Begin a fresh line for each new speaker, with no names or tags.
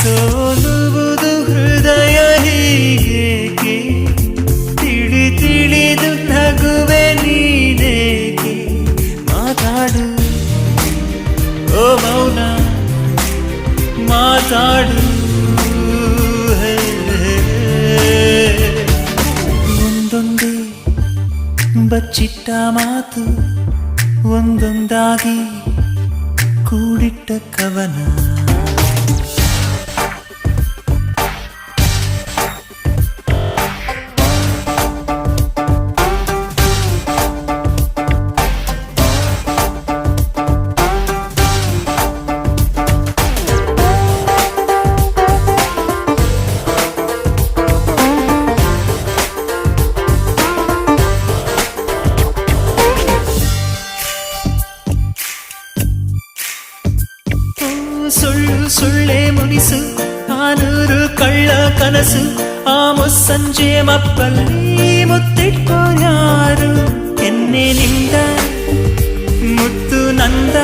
ಸೋಲುವುದು ಹೃದಯ ಹೀಗೇಕೆ ತಿಳಿದು ನಗುವೆ ನೀನೇಕೆ ಮಾತಾಡು ಓ ಮೌನ ಮಾತಾಡು ಒಂದೊಂದೇ ಬಚ್ಚಿಟ್ಟ ಮಾತು ಒಂದೊಂದಾಗಿ ಕೂಡಿಟ್ಟ ಕವನ ಸುಳ್ಳು ಸುಳ್ಳೆ ಮುನಿಸು ನಾನೂರು ಕಳ್ಳ ಕನಸು ಆ ಮುಸ್ಸಂಜೆ ಮಪ್ಪಲ್ಲಿ ಮುತ್ತಿಟ್ಕೋ ಯಾರು ಎನ್ನೆ ನಿಂದ ಮುತ್ತು ನಂದ